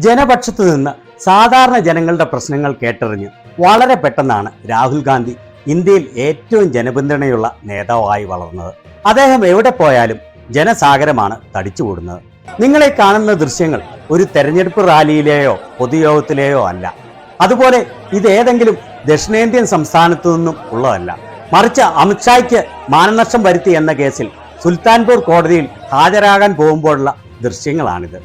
ജനപക്ഷത്തു നിന്ന് സാധാരണ ജനങ്ങളുടെ പ്രശ്നങ്ങൾ കേട്ടറിഞ്ഞ് വളരെ പെട്ടെന്നാണ് രാഹുൽ ഗാന്ധി ഇന്ത്യയിൽ ഏറ്റവും ജനപിന്തുണയുള്ള നേതാവായി വളർന്നത്. അദ്ദേഹം എവിടെ പോയാലും ജനസാഗരമാണ് തടിച്ചുകൂടുന്നത്. നിങ്ങളെ കാണുന്ന ദൃശ്യങ്ങൾ ഒരു തെരഞ്ഞെടുപ്പ് റാലിയിലെയോ പൊതുയോഗത്തിലെയോ അല്ല. അതുപോലെ ഇത് ഏതെങ്കിലും ദക്ഷിണേന്ത്യൻ സംസ്ഥാനത്തു നിന്നും ഉള്ളതല്ല. മറിച്ച് അമിത്ഷായ്ക്ക് മാനനഷ്ടം വരുത്തി എന്ന കേസിൽ സുൽത്താൻപൂർ കോടതിയിൽ ഹാജരാകാൻ പോകുമ്പോഴുള്ള ദൃശ്യങ്ങളാണിത്.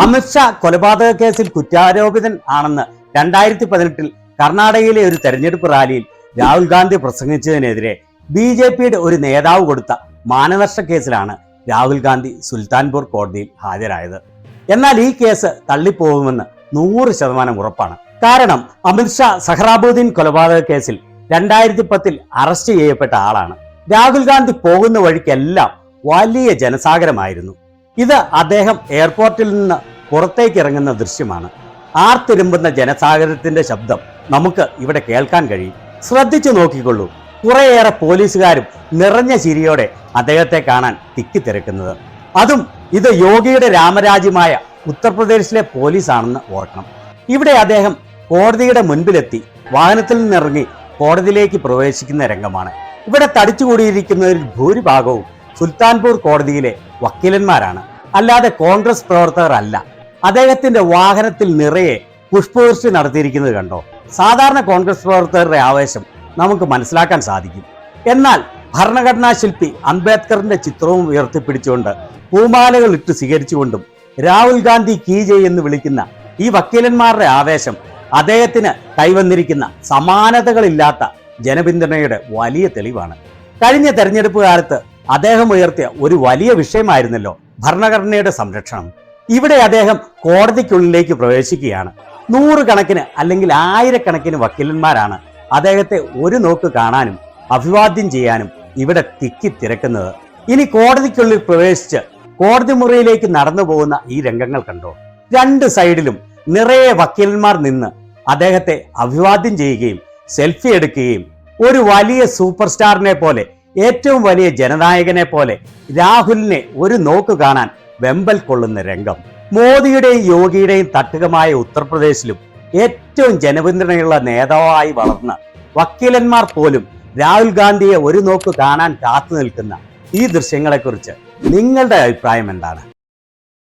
അമിത്ഷാ കൊലപാതക കേസിൽ കുറ്റാരോപിതൻ ആണെന്ന് 2018 കർണാടകയിലെ ഒരു തെരഞ്ഞെടുപ്പ് റാലിയിൽ രാഹുൽ ഗാന്ധി പ്രസംഗിച്ചതിനെതിരെ BJPയുടെ ഒരു നേതാവ് കൊടുത്ത മാനനഷ്ട കേസിലാണ് രാഹുൽ ഗാന്ധി സുൽത്താൻപൂർ കോടതിയിൽ ഹാജരായത്. എന്നാൽ ഈ കേസ് തള്ളിപ്പോകുമെന്ന് 100% ഉറപ്പാണ്. കാരണം അമിത്ഷാ സഹ്റാബുദ്ദീൻ കൊലപാതക കേസിൽ 2010 അറസ്റ്റ് ചെയ്യപ്പെട്ട ആളാണ്. രാഹുൽ ഗാന്ധി പോകുന്ന വഴിക്കെല്ലാം വലിയ ജനസാഗരമായിരുന്നു. ഇത് അദ്ദേഹം എയർപോർട്ടിൽ നിന്ന് പുറത്തേക്ക് ഇറങ്ങുന്ന ദൃശ്യമാണ്. ആർത്തിരുമ്പുന്ന ജനസാഗരത്തിന്റെ ശബ്ദം നമുക്ക് ഇവിടെ കേൾക്കാൻ കഴിയും. ശ്രദ്ധിച്ചു നോക്കിക്കൊള്ളൂ. കുറേയേറെ പോലീസുകാരും നിറഞ്ഞ ചിരിയോടെ അദ്ദേഹത്തെ കാണാൻ തിക്കിത്തിരക്കുന്നത്. അതും ഇത് യോഗിയുടെ രാമരാജ്യമായ ഉത്തർപ്രദേശിലെ പോലീസാണെന്ന് ഓർക്കണം. ഇവിടെ അദ്ദേഹം കോടതിയുടെ മുൻപിലെത്തി വാഹനത്തിൽ നിന്നിറങ്ങി കോടതിയിലേക്ക് പ്രവേശിക്കുന്ന രംഗമാണ്. ഇവിടെ തടിച്ചുകൂടിയിരിക്കുന്നവരിൽ ഭൂരിഭാഗവും സുൽത്താൻപൂർ കോടതിയിലെ വക്കീലന്മാരാണ്, അല്ലാതെ കോൺഗ്രസ് പ്രവർത്തകർ അല്ല. അദ്ദേഹത്തിന്റെ വാഹനത്തിൽ നിറയെ പുഷ്പവൃഷ്ടി നടത്തിയിരിക്കുന്നത് കണ്ടോ? സാധാരണ കോൺഗ്രസ് പ്രവർത്തകരുടെ ആവേശം നമുക്ക് മനസ്സിലാക്കാൻ സാധിക്കും. എന്നാൽ ഭരണഘടനാ ശില്പി അംബേദ്കറിന്റെ ചിത്രവും ഉയർത്തിപ്പിടിച്ചുകൊണ്ട് പൂമാലകൾ ഇട്ട് സ്വീകരിച്ചുകൊണ്ടും രാഹുൽ ഗാന്ധി കീ ജയ് എന്ന് വിളിക്കുന്ന ഈ വക്കീലന്മാരുടെ ആവേശം അദ്ദേഹത്തിന് കൈവന്നിരിക്കുന്ന സമാനതകളില്ലാത്ത ജനപിന്തുണയുടെ വലിയ തെളിവാണ്. കഴിഞ്ഞ തെരഞ്ഞെടുപ്പ് കാലത്ത് അദ്ദേഹം ഉയർത്തിയ ഒരു വലിയ വിഷയമായിരുന്നല്ലോ ഭരണഘടനയുടെ സംരക്ഷണം. ഇവിടെ അദ്ദേഹം കോടതിക്കുള്ളിലേക്ക് പ്രവേശിക്കുകയാണ്. 100 കണക്കിന് അല്ലെങ്കിൽ 1000 കണക്കിന് വക്കീലന്മാരാണ് അദ്ദേഹത്തെ ഒരു നോക്ക് കാണാനും അഭിവാദ്യം ചെയ്യാനും ഇവിടെ തിക്കിത്തിരക്കുന്നത്. ഇനി കോടതിക്കുള്ളിൽ പ്രവേശിച്ച് കോടതി മുറിയിലേക്ക് നടന്നു പോകുന്ന ഈ രംഗങ്ങൾ കണ്ടോ? 2 സൈഡിലും നിറയെ വക്കീലന്മാർ നിന്ന് അദ്ദേഹത്തെ അഭിവാദ്യം ചെയ്യുകയും സെൽഫി എടുക്കുകയും ഒരു വലിയ സൂപ്പർ സ്റ്റാറിനെ പോലെ, ഏറ്റവും വലിയ ജനനായകനെ പോലെ രാഹുലിനെ ഒരു നോക്ക് കാണാൻ വെമ്പൽ കൊള്ളുന്ന രംഗം. മോദിയുടെയും യോഗിയുടെയും തട്ടകമായ ഉത്തർപ്രദേശിലും ഏറ്റവും ജനപിന്തുണയുള്ള നേതാവായി വളർന്ന വക്കീലന്മാർ പോലും രാഹുൽ ഗാന്ധിയെ ഒരു നോക്ക് കാണാൻ കാത്തു നിൽക്കുന്ന ഈ ദൃശ്യങ്ങളെക്കുറിച്ച് നിങ്ങളുടെ അഭിപ്രായം എന്താണ്?